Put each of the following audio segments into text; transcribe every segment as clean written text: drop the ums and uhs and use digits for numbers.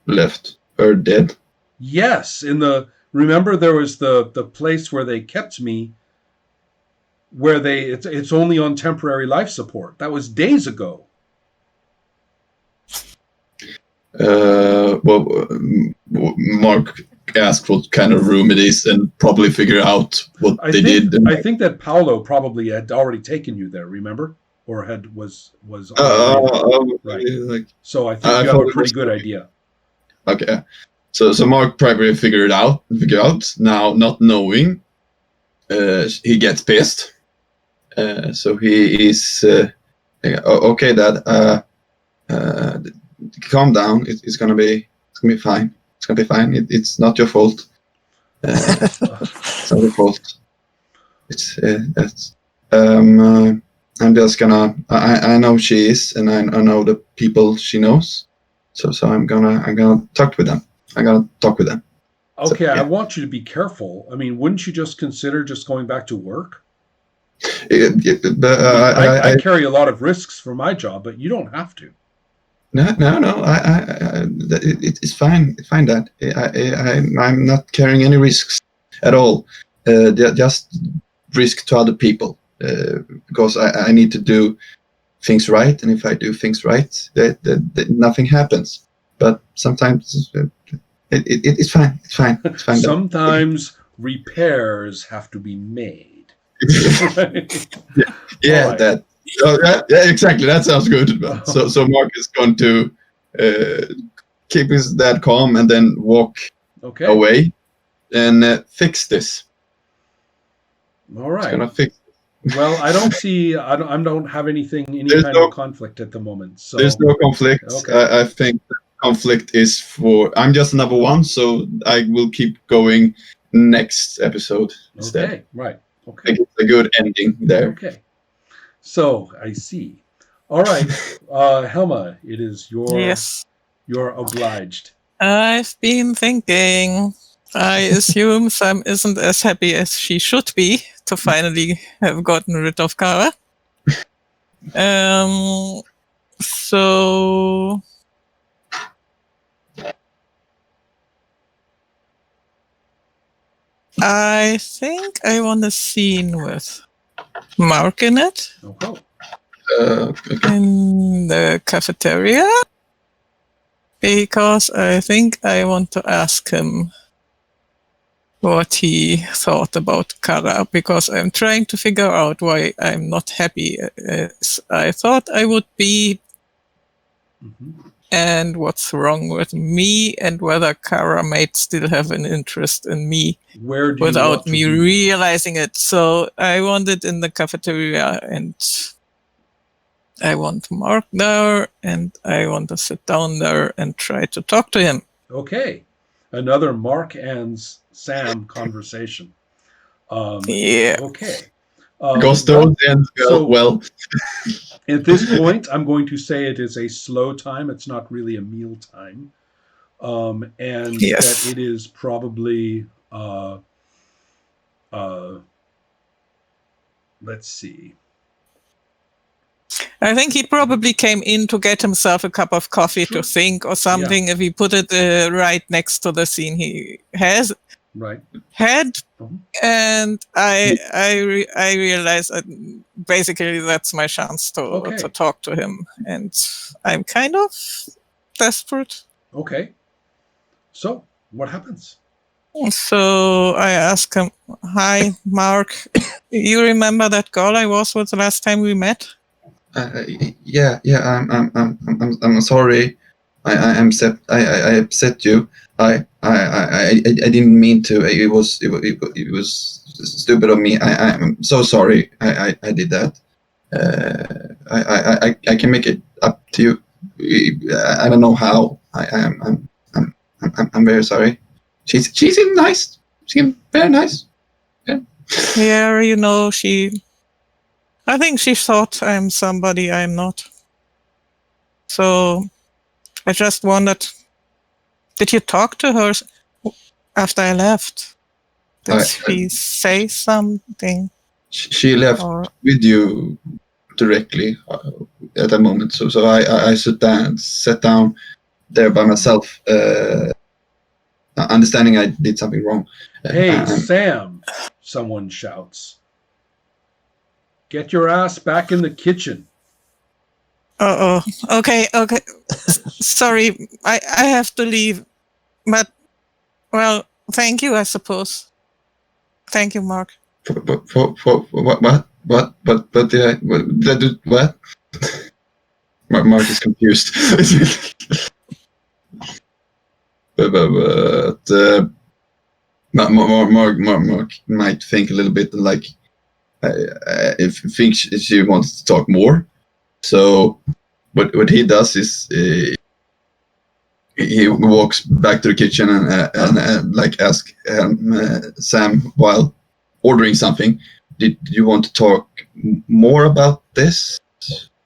left her dead? Yes, remember there was the place where they kept me, where it's only on temporary life support. That was days ago. Well, Mark asked what kind of room it is and probably figure out what they did. I think that Paolo probably had already taken you there, remember? Or was right. Like, So I think you have a pretty good idea. Okay. So Mark probably figure out. Now, not knowing, he gets pissed. So he is okay, Dad. Calm down. It's gonna be fine. It's gonna be fine. It's not your fault. It's not your fault. I'm just gonna. I know she is, and I know the people she knows. So I'm gonna talk with them. Okay, so, yeah. I want you to be careful. I mean, wouldn't you just consider just going back to work? I carry a lot of risks for my job, but you don't have to. No. It's fine. It's fine, Dad. I'm not carrying any risks at all. Just risk to other people because I need to do things right, and if I do things right, that nothing happens. But sometimes it's fine. It's fine. Sometimes repairs have to be made. Yeah, right. That. Yeah, exactly. That sounds good. So Mark is going to keep his dad calm and then walk away and fix this. All right. He's gonna fix it. Well, I don't have any kind of conflict at the moment. So there's no conflict. Okay. I think the conflict is I'm just number one, so I will keep going next episode instead. Okay, right. Okay. I think it's a good ending there. Okay. So I see. All right, Helma, it is your. Yes. You're obliged. I've been thinking. I assume Sam isn't as happy as she should be to finally have gotten rid of Kara. So I think I want a scene with Mark in it. Okay. In the cafeteria. Because I think I want to ask him what he thought about Kara, because I'm trying to figure out why I'm not happy as I thought I would be, and what's wrong with me, and whether Kara might still have an interest in me without me realizing it. So I want it in the cafeteria, and I want Mark there, and I want to sit down there and try to talk to him. Okay. Another Mark and Sam conversation. Yeah. Okay. Because those ends go well. At this point, I'm going to say it is a slow time. It's not really a meal time. And that it is probably, let's see. I think he probably came in to get himself a cup of coffee to think or something. Yeah. If he put it right next to the scene he had, and I realized basically that's my chance to talk to him, and I'm kind of desperate. Okay. So what happens? So I ask him, "Hi, Mark. You remember that girl I was with the last time we met?" Yeah. I'm sorry. I upset you. I didn't mean to. It was stupid of me. I'm so sorry. I did that. I can make it up to you. I don't know how. I'm very sorry. She seemed nice. She seemed very nice. Yeah. Yeah, I think she thought I'm somebody I'm not. So I just wondered, did you talk to her after I left? Did she say something? She left with you directly at that moment. So I sat down there by myself, understanding I did something wrong. Hey, Sam, someone shouts. Get your ass back in the kitchen. Uh-oh. Okay. Sorry, I have to leave. But, well, thank you, I suppose. Thank you, Mark. What? What? Mark is confused. Mark might think a little bit like if think she wants to talk more. So what he does is he walks back to the kitchen and like ask Sam while ordering something. Did you want to talk more about this?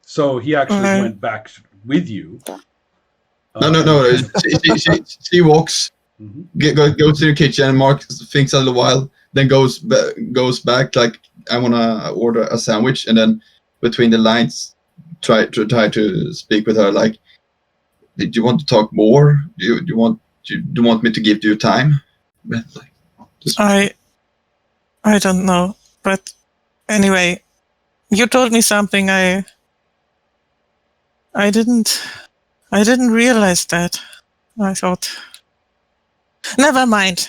So he actually went back with you. No. She walks, goes to the kitchen, and Mark thinks a little while, then goes back like, I want to order a sandwich, and then between the lines try to speak with her like, did you want to talk more? Do you want me to give you time? I don't know, but anyway, you told me something I didn't realize that. I thought, never mind.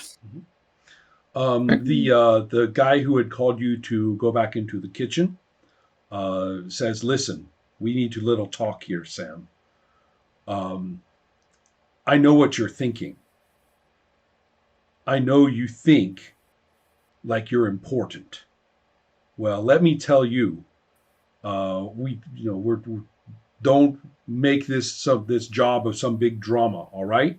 The guy who had called you to go back into the kitchen says, listen, we need to little talk here, Sam. I know what you're thinking. I know you think like you're important. Well, let me tell you, we don't make this job of some big drama, all right?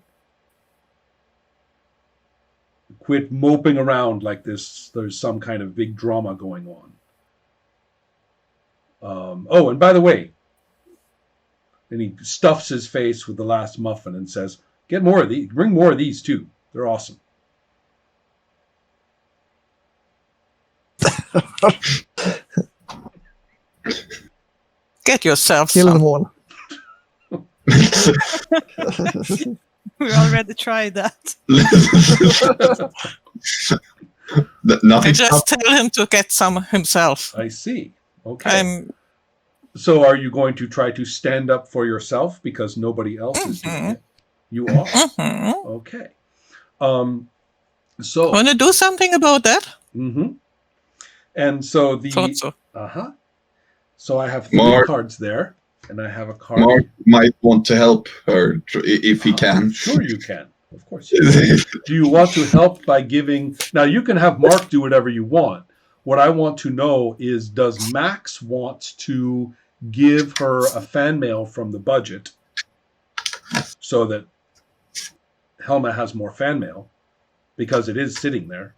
Quit moping around like this. There's some kind of big drama going on. And by the way, and he stuffs his face with the last muffin and says, "Get more of these. Bring more of these too. They're awesome." Get yourself Kill some. them all. We already tried that. I just tell him to get some himself. I see. Okay. So are you going to try to stand up for yourself because nobody else is doing it? You are? Okay. So want to do something about that? And so Thought so. So I have 3 cards there, and I have a card. Mark might want to help her if he can. Sure you can. Of course you can. Do you want to help by giving... Now, you can have Mark do whatever you want. What I want to know is, does Max want to give her a fan mail from the budget so that Helma has more fan mail? Because it is sitting there.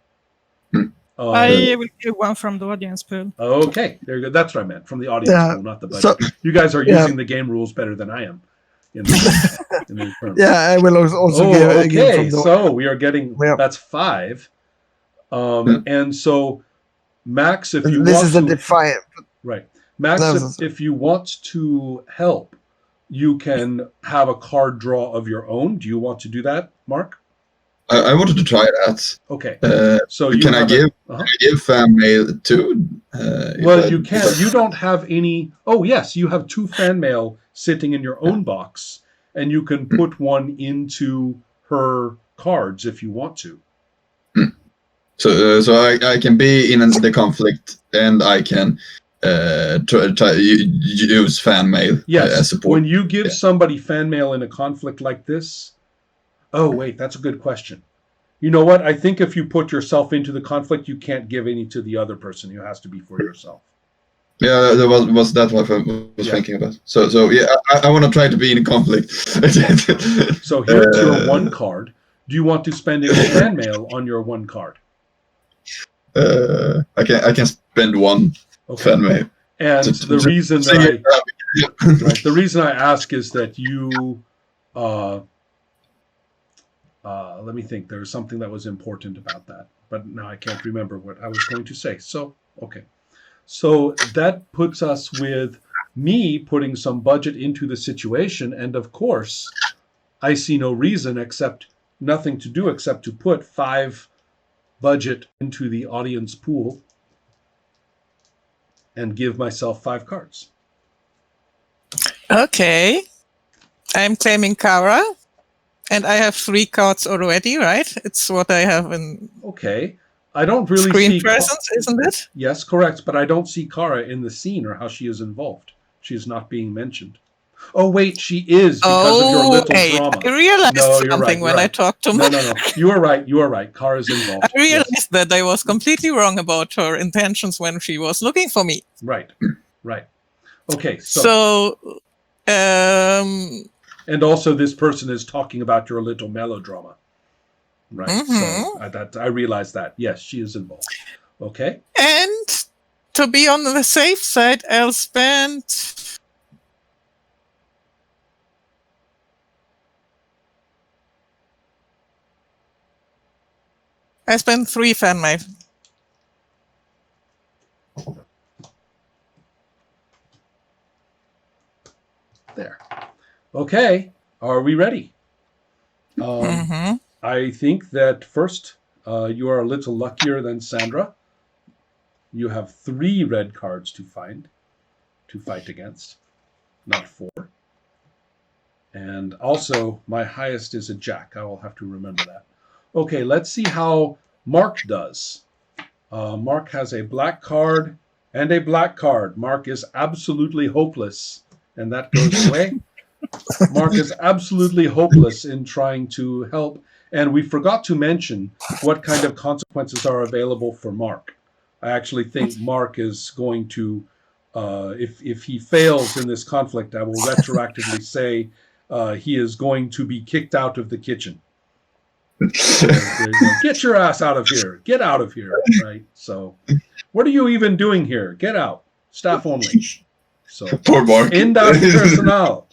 I will give one from the audience pool. Okay, there you go. That's what I meant, from the audience pool, not the budget. So, you guys are using the game rules better than I am. In the I will also give from the... So we are getting, that's 5. And so, Max, if you this is a defiant... Right. Max, if you want to help, you can have a card draw of your own. Do you want to do that, Mark? I wanted to try that. Okay. So can I give fan mail too? Well, you can. You don't have any. Oh, yes, you have 2 fan mail sitting in your own box, and you can put one into her cards if you want to. So I can be in the conflict, and I can try use fan mail as support. When you give somebody fan mail in a conflict like this. Oh, wait, that's a good question. You know what? I think if you put yourself into the conflict, you can't give any to the other person. It has to be for yourself. Yeah, that was that what I was thinking about. So I want to try to be in a conflict. So here's your 1 card. Do you want to spend any fan mail on your 1 card? I can spend 1 fan mail. And the reason I ask is that you... let me think. There was something that was important about that, but now I can't remember what I was going to say. So, okay. So that puts us with me putting some budget into the situation. And of course, I see no reason nothing to do except to put 5 budget into the audience pool and give myself 5 cards. Okay. I'm claiming Kara, and I have 3 cards already, right? It's what I have in Okay. I don't really screen see presence, isn't it? Yes, correct, but I don't see Kara in the scene or how she is involved. She is not being mentioned. Oh, wait, she is because of your little drama. I realized something when I talked to No. You are right. Kara's involved. I realized that I was completely wrong about her intentions when she was looking for me. Right. Okay, so and also this person is talking about your little melodrama. Right. Mm-hmm. So I realized that. Yes, she is involved. Okay. And to be on the safe side, I'll spend... I spent 3 fan mail. There. Okay. Are we ready? Mm-hmm. I think that first, you are a little luckier than Sandra. You have 3 red cards to fight against, not 4. And also, my highest is a jack. I will have to remember that. Okay, let's see how Mark does. Mark has a black card and a black card. Mark is absolutely hopeless, and that goes away. Mark is absolutely hopeless in trying to help. And we forgot to mention what kind of consequences are available for Mark. I actually think Mark is going to, if he fails in this conflict, I will retroactively say he is going to be kicked out of the kitchen. Get your ass out of here. Get out of here. Right? So, what are you even doing here? Get out. Staff only. So, poor Mark. Indoor personnel.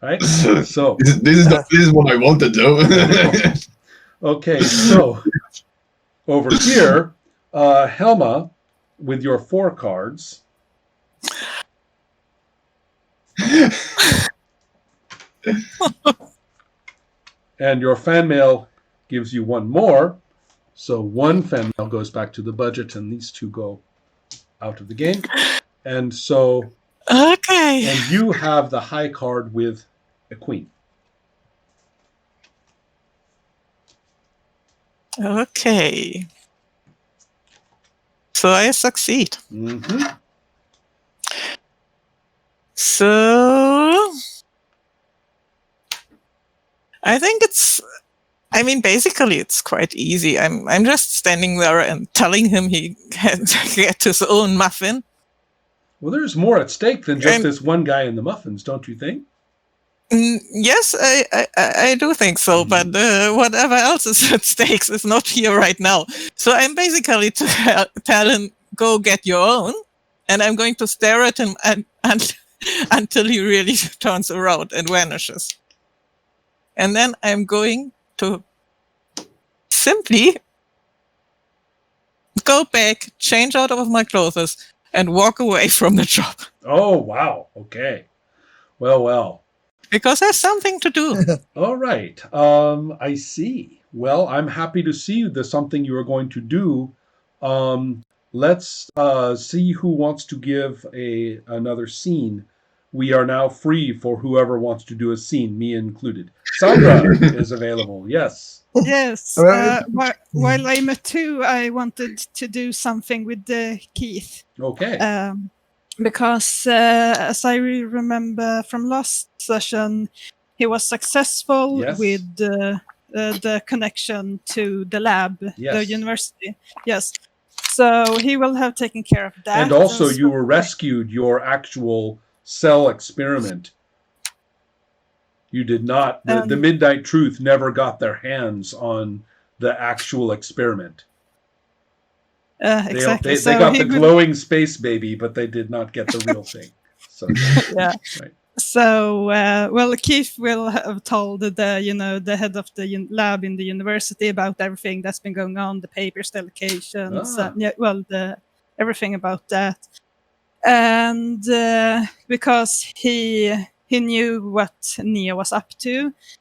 Right? So this is what I want to do. Okay, so over here, Helma, with your 4 cards. And your fan mail gives you 1 more. So 1 fan mail goes back to the budget, and these 2 go out of the game. And so... Okay. And you have the high card with a queen. Okay. So I succeed. Mm-hmm. So I think basically it's quite easy. I'm just standing there and telling him he can get his own muffin. Well, there's more at stake than just this one guy in the muffins, don't you think? Yes, I do think so, but whatever else is at stake is not here right now. So I'm basically to tell him, go get your own, and I'm going to stare at him until he really turns around and vanishes. And then I'm going to simply go back, change out of my clothes, and walk away from the job. Oh, wow. Okay. Well. Because there's something to do. All right. I see. Well, I'm happy to see there's something you are going to do. Let's see who wants to give another scene. We are now free for whoever wants to do a scene, me included. Sandra is available. Yes. Yes. While I'm at 2, I wanted to do something with Keith. Okay. Because as I remember from last session, he was successful with the connection to the lab, the university. Yes. So he will have taken care of that. And also you were rescued your actual cell experiment. You did not, the Midnight Truth never got their hands on the actual experiment. Exactly. They got the glowing space baby, but they did not get the real thing. So, yeah. Right. So, Keith will have told the head of the lab in the university about everything that's been going on, the papers, the allocations, everything about that. And because he knew what Nia was up to,